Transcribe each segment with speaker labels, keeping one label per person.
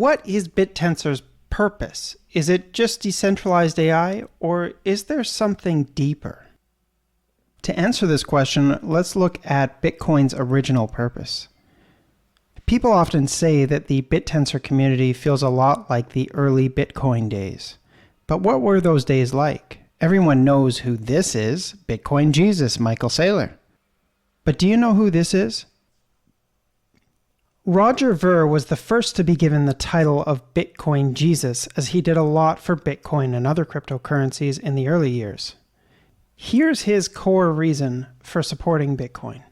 Speaker 1: What is Bittensor's purpose? Is it just decentralized AI, or is there something deeper? To answer this question, let's look at Bitcoin's original purpose. People often say that the Bittensor community feels a lot like the early Bitcoin days. But what were those days like? Everyone knows who this is, Bitcoin Jesus, Michael Saylor. But do you know who this is? Roger Ver was the first to be given the title of Bitcoin Jesus, as he did a lot for Bitcoin and other cryptocurrencies in the early years. Here's his core reason for supporting Bitcoin.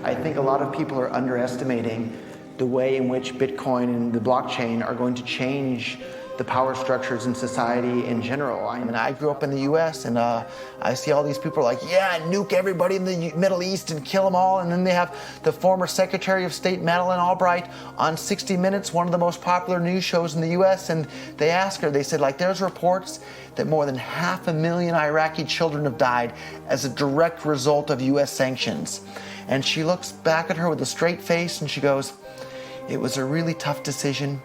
Speaker 2: I think a lot of people are underestimating the way in which Bitcoin and the blockchain are going to change the power structures in society in general. I grew up in the US, and I see all these people like, yeah, nuke everybody in the Middle East and kill them all. And then they have the former Secretary of State Madeleine Albright on 60 Minutes, one of the most popular news shows in the US, and they asked her, they said, like, there's reports that more than 500,000 Iraqi children have died as a direct result of US sanctions. And she looks back at her with a straight face and she goes, it was a really tough decision,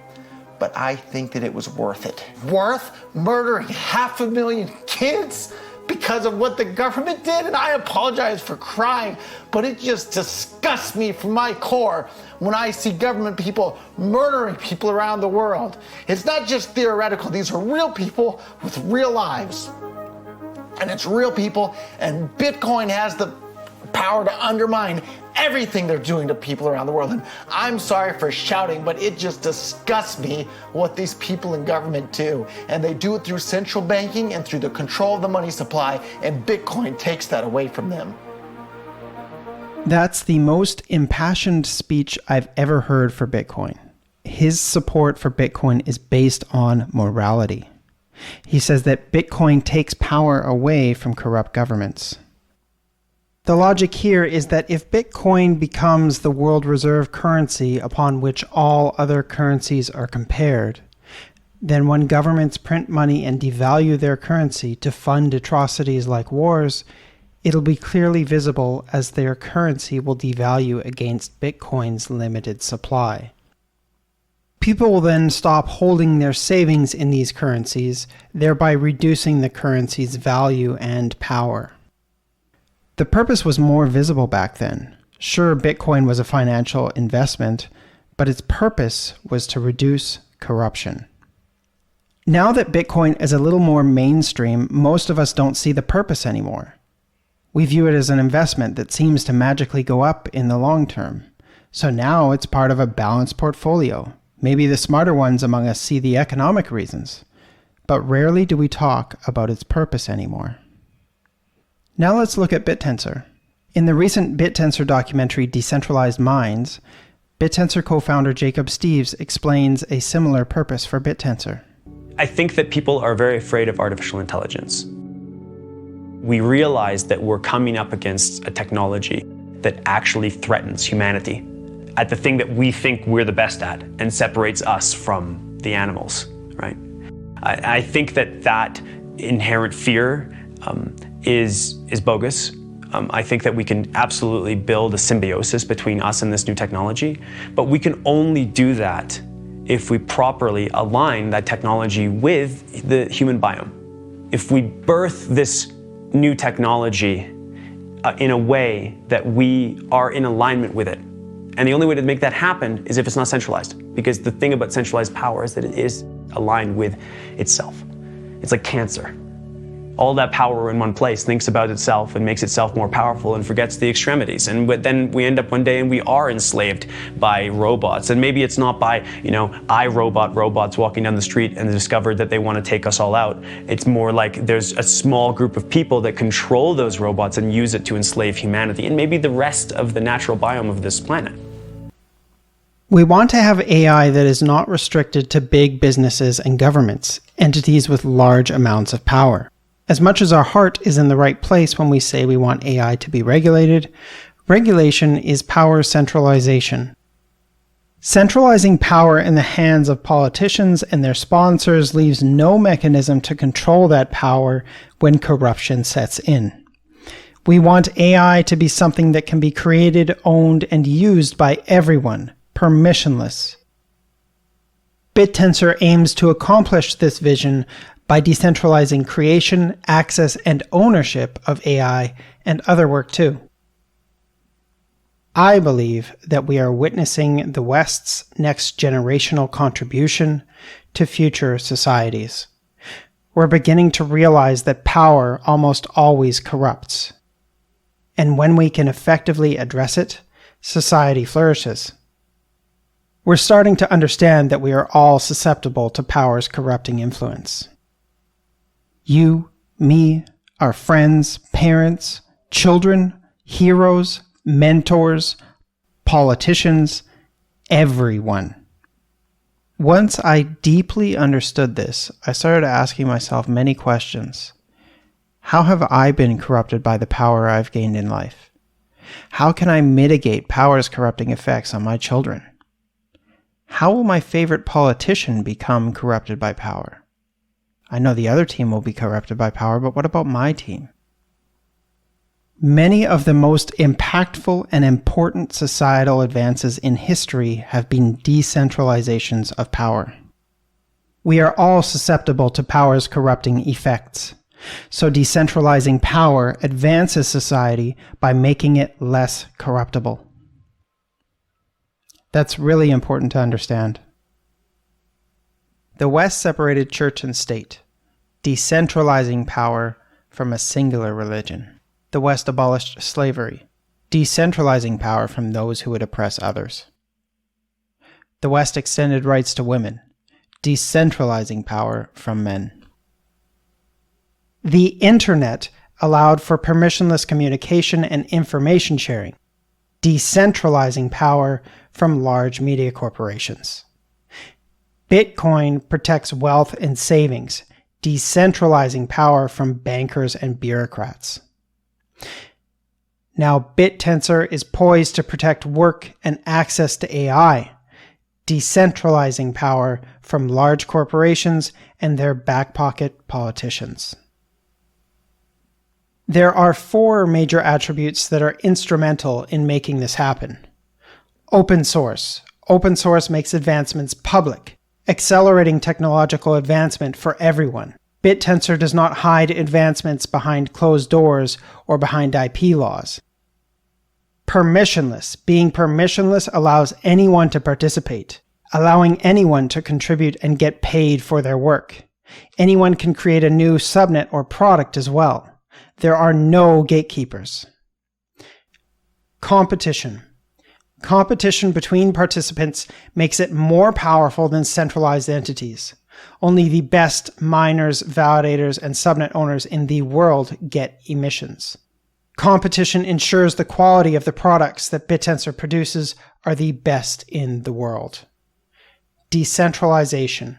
Speaker 2: but I think that it was worth it. Worth murdering 500,000 kids because of what the government did? And I apologize for crying, but it just disgusts me from my core when I see government people murdering people around the world. It's not just theoretical. These are real people with real lives. And it's real people, and Bitcoin has the power to undermine everything they're doing to people around the world. And I'm sorry for shouting, but it just disgusts me what these people in government do. And they do it through central banking and through the control of the money supply, and Bitcoin takes that away from them.
Speaker 1: That's the most impassioned speech I've ever heard for Bitcoin. His support for Bitcoin is based on morality. He says that Bitcoin takes power away from corrupt governments. The logic here is that if Bitcoin becomes the world reserve currency upon which all other currencies are compared, then when governments print money and devalue their currency to fund atrocities like wars, it'll be clearly visible as their currency will devalue against Bitcoin's limited supply. People will then stop holding their savings in these currencies, thereby reducing the currency's value and power. The purpose was more visible back then. Sure, Bitcoin was a financial investment, but its purpose was to reduce corruption. Now that Bitcoin is a little more mainstream, most of us don't see the purpose anymore. We view it as an investment that seems to magically go up in the long term. So now it's part of a balanced portfolio. Maybe the smarter ones among us see the economic reasons, but rarely do we talk about its purpose anymore. Now let's look at Bittensor. In the recent Bittensor documentary Decentralized Minds, Bittensor co-founder Jacob Steeves explains a similar purpose for Bittensor.
Speaker 3: I think that people are very afraid of artificial intelligence. We realize that we're coming up against a technology that actually threatens humanity at the thing that we think we're the best at and separates us from the animals, right? I think that inherent fear is bogus. I think that we can absolutely build a symbiosis between us and this new technology, but we can only do that if we properly align that technology with the human biome. If we birth this new technology in a way that we are in alignment with it. And the only way to make that happen is if it's not centralized, because the thing about centralized power is that it is aligned with itself. It's like cancer. All that power in one place thinks about itself and makes itself more powerful and forgets the extremities. And then we end up one day and we are enslaved by robots. And maybe it's not by, iRobot robots walking down the street and discovered that they want to take us all out. It's more like there's a small group of people that control those robots and use it to enslave humanity and maybe the rest of the natural biome of this planet.
Speaker 1: We want to have AI that is not restricted to big businesses and governments, entities with large amounts of power. As much as our heart is in the right place when we say we want AI to be regulated, regulation is power centralization. Centralizing power in the hands of politicians and their sponsors leaves no mechanism to control that power when corruption sets in. We want AI to be something that can be created, owned, and used by everyone, permissionless. Bittensor aims to accomplish this vision by decentralizing creation, access, and ownership of AI and other work too. I believe that we are witnessing the West's next generational contribution to future societies. We're beginning to realize that power almost always corrupts. And when we can effectively address it, society flourishes. We're starting to understand that we are all susceptible to power's corrupting influence. You, me, our friends, parents, children, heroes, mentors, politicians, everyone. Once I deeply understood this, I started asking myself many questions. How have I been corrupted by the power I've gained in life? How can I mitigate power's corrupting effects on my children? How will my favorite politician become corrupted by power? I know the other team will be corrupted by power, but what about my team? Many of the most impactful and important societal advances in history have been decentralizations of power. We are all susceptible to power's corrupting effects, so decentralizing power advances society by making it less corruptible. That's really important to understand. The West separated church and state, decentralizing power from a singular religion. The West abolished slavery, decentralizing power from those who would oppress others. The West extended rights to women, decentralizing power from men. The Internet allowed for permissionless communication and information sharing, decentralizing power from large media corporations. Bitcoin protects wealth and savings, decentralizing power from bankers and bureaucrats. Now, Bittensor is poised to protect work and access to AI, decentralizing power from large corporations and their back-pocket politicians. There are 4 major attributes that are instrumental in making this happen. Open source. Open source makes advancements public, accelerating technological advancement for everyone. Bittensor does not hide advancements behind closed doors or behind IP laws. Permissionless. Being permissionless allows anyone to participate, allowing anyone to contribute and get paid for their work. Anyone can create a new subnet or product as well. There are no gatekeepers. Competition. Competition between participants makes it more powerful than centralized entities. Only the best miners, validators, and subnet owners in the world get emissions. Competition ensures the quality of the products that Bittensor produces are the best in the world. Decentralization.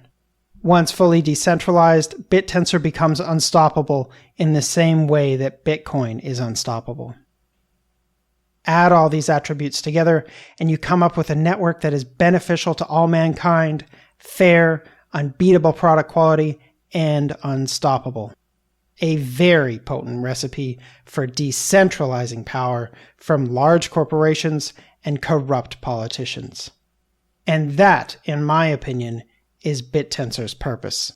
Speaker 1: Once fully decentralized, Bittensor becomes unstoppable in the same way that Bitcoin is unstoppable. Add all these attributes together, and you come up with a network that is beneficial to all mankind, fair, unbeatable product quality, and unstoppable. A very potent recipe for decentralizing power from large corporations and corrupt politicians. And that, in my opinion, is Bittensor's purpose.